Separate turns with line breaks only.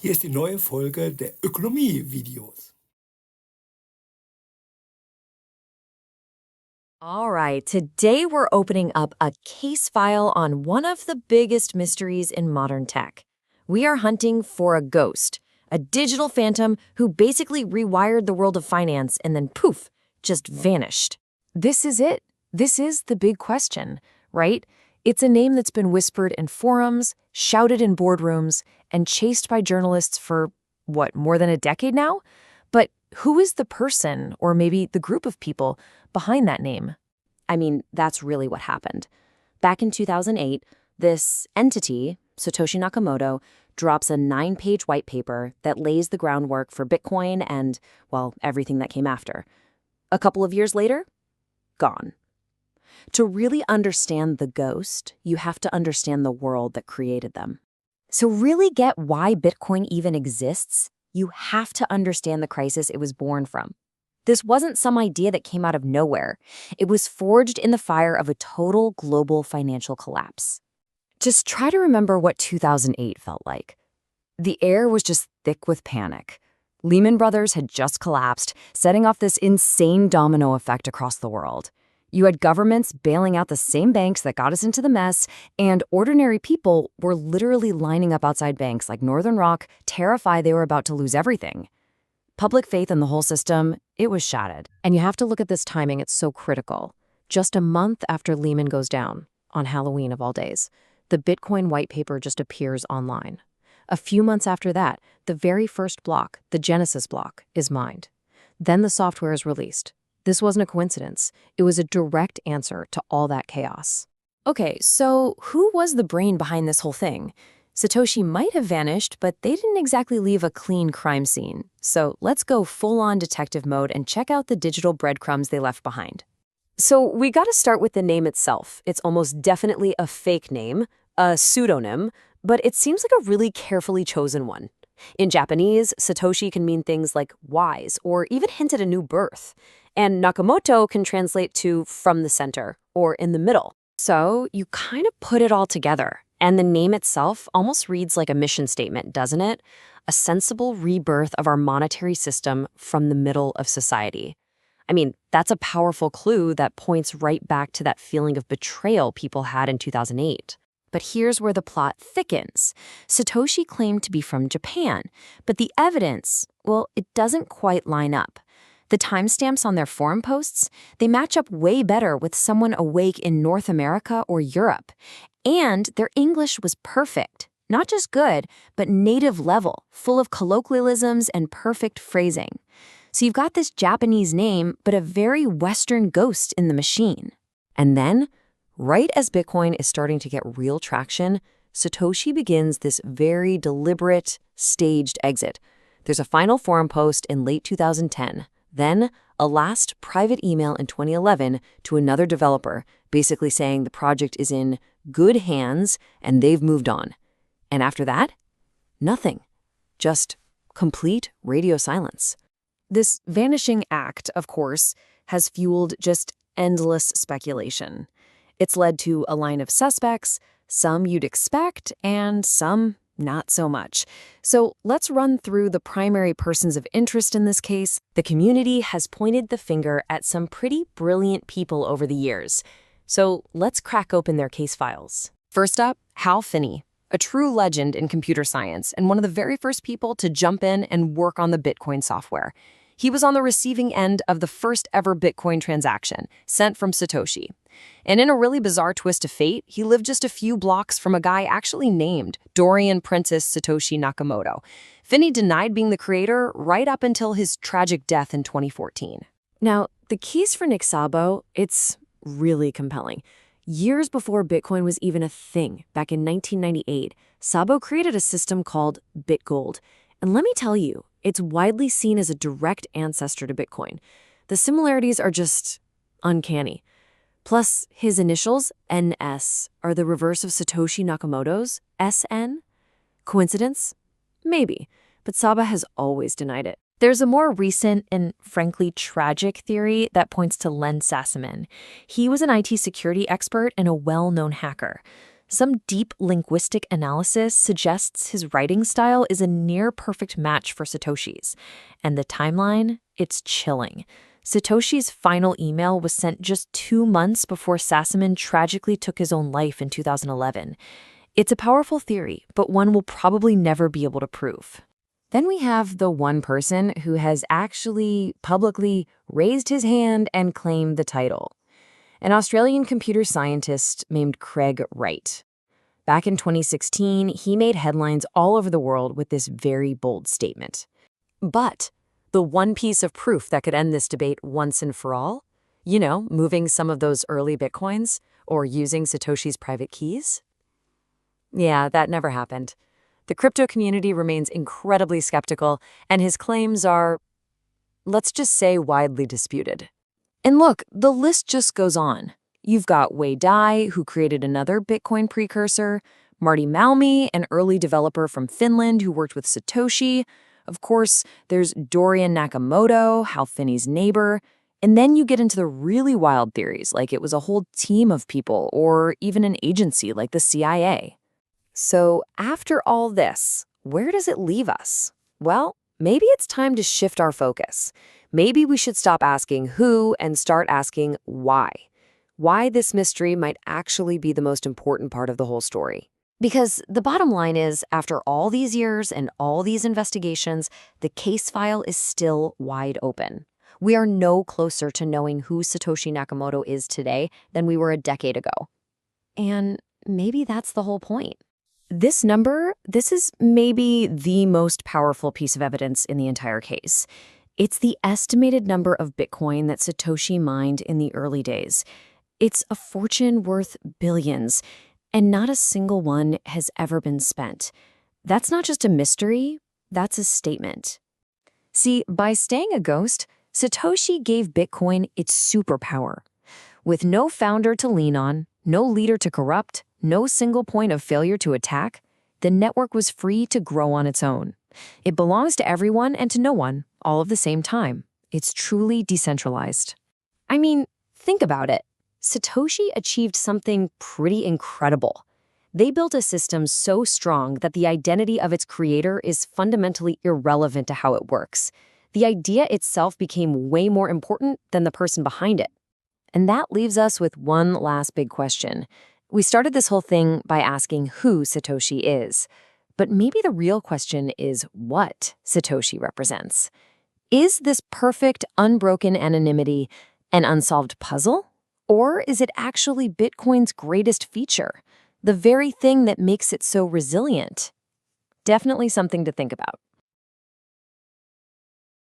Hier ist die neue Folge der Ökonomie-Videos.
All right, today we're opening up a case file on one of the biggest mysteries in modern tech. We are hunting for a ghost, a digital phantom who basically rewired the world of finance and then poof, just vanished. This is it. This is the big question, right? It's a name that's been whispered in forums, shouted in boardrooms, and chased by journalists for, what, more than a decade now? But who is the person, or maybe the group of people, behind that name? I mean, that's really what happened. Back in 2008, this entity, Satoshi Nakamoto, drops a 9-page white paper that lays the groundwork for Bitcoin and, well, everything that came after. A couple of years later, gone. To really understand the ghost, you have to understand the world that created them. So really get why Bitcoin even exists, you have to understand the crisis it was born from. This wasn't some idea that came out of nowhere. It was forged in the fire of a total global financial collapse. Just try to remember what 2008 felt like. The air was just thick with panic. Lehman Brothers had just collapsed, setting off this insane domino effect across the world. You had governments bailing out the same banks that got us into the mess, and ordinary people were literally lining up outside banks like Northern Rock, terrified they were about to lose everything. Public faith in the whole system, it was shattered. And you have to look at this timing, it's so critical. Just a month after Lehman goes down, on Halloween of all days, the Bitcoin white paper just appears online. A few months after that, the very first block, the Genesis block, is mined. Then the software is released. This wasn't a coincidence. It was a direct answer to all that chaos. Okay, so who was the brain behind this whole thing? Satoshi might have vanished, but they didn't exactly leave a clean crime scene. So let's go full-on detective mode and check out the digital breadcrumbs they left behind. So we gotta start with the name itself. It's almost definitely a fake name, a pseudonym, but it seems like a really carefully chosen one. In Japanese, Satoshi can mean things like wise or even hint at a new birth. And Nakamoto can translate to from the center or in the middle. So you kind of put it all together. And the name itself almost reads like a mission statement, doesn't it? A sensible rebirth of our monetary system from the middle of society. I mean, that's a powerful clue that points right back to that feeling of betrayal people had in 2008. But here's where the plot thickens. Satoshi claimed to be from Japan, but the evidence, well, it doesn't quite line up. The timestamps on their forum posts, they match up way better with someone awake in North America or Europe. And their English was perfect. Not just good, but native level, full of colloquialisms and perfect phrasing. So you've got this Japanese name, but a very Western ghost in the machine. And then, right as Bitcoin is starting to get real traction, Satoshi begins this very deliberate, staged exit. There's a final forum post in late 2010. Then, a last private email in 2011 to another developer, basically saying the project is in good hands and they've moved on. And after that, nothing. Just complete radio silence. This vanishing act, of course, has fueled just endless speculation. It's led to a line of suspects, some you'd expect and some not so much. So let's run through the primary persons of interest in this case. The community has pointed the finger at some pretty brilliant people over the years. So let's crack open their case files. First up, Hal Finney, a true legend in computer science and one of the very first people to jump in and work on the Bitcoin software. He was on the receiving end of the first ever Bitcoin transaction sent from Satoshi. And in a really bizarre twist of fate, he lived just a few blocks from a guy actually named Dorian Prentice Satoshi Nakamoto. Finney denied being the creator right up until his tragic death in 2014. Now, the case for Nick Szabo, it's really compelling. Years before Bitcoin was even a thing, back in 1998, Szabo created a system called BitGold. And let me tell you, it's widely seen as a direct ancestor to Bitcoin. The similarities are just uncanny. Plus, his initials, NS, are the reverse of Satoshi Nakamoto's, SN. Coincidence? Maybe, but Szabo has always denied it. There's a more recent and frankly tragic theory that points to Len Sassaman. He was an IT security expert and a well-known hacker. Some deep linguistic analysis suggests his writing style is a near-perfect match for Satoshi's. And the timeline? It's chilling. Satoshi's final email was sent just 2 months before Sassaman tragically took his own life in 2011. It's a powerful theory, but one we'll probably never be able to prove. Then we have the one person who has actually publicly raised his hand and claimed the title. An Australian computer scientist named Craig Wright. Back in 2016, he made headlines all over the world with this very bold statement. But the one piece of proof that could end this debate once and for all? Moving some of those early Bitcoins or using Satoshi's private keys? Yeah, that never happened. The crypto community remains incredibly skeptical, and his claims are, let's just say, widely disputed. And look, the list just goes on. You've got Wei Dai, who created another Bitcoin precursor, Marty Malmi, an early developer from Finland who worked with Satoshi. Of course, there's Dorian Nakamoto, Hal Finney's neighbor. And then you get into the really wild theories, like it was a whole team of people or even an agency like the CIA. So after all this, where does it leave us? Well, maybe it's time to shift our focus. Maybe we should stop asking who and start asking why. Why this mystery might actually be the most important part of the whole story. Because the bottom line is, after all these years and all these investigations, the case file is still wide open. We are no closer to knowing who Satoshi Nakamoto is today than we were a decade ago. And maybe that's the whole point. This number, this is maybe the most powerful piece of evidence in the entire case. It's the estimated number of Bitcoin that Satoshi mined in the early days. It's a fortune worth billions, and not a single one has ever been spent. That's not just a mystery, that's a statement. See, by staying a ghost, Satoshi gave Bitcoin its superpower. With no founder to lean on, no leader to corrupt, no single point of failure to attack, the network was free to grow on its own. It belongs to everyone and to no one, all at the same time. It's truly decentralized. I mean, think about it. Satoshi achieved something pretty incredible. They built a system so strong that the identity of its creator is fundamentally irrelevant to how it works. The idea itself became way more important than the person behind it. And that leaves us with one last big question. We started this whole thing by asking who Satoshi is. But maybe the real question is what Satoshi represents. Is this perfect, unbroken anonymity an unsolved puzzle? Or is it actually Bitcoin's greatest feature, the very thing that makes it so resilient? Definitely something to think about.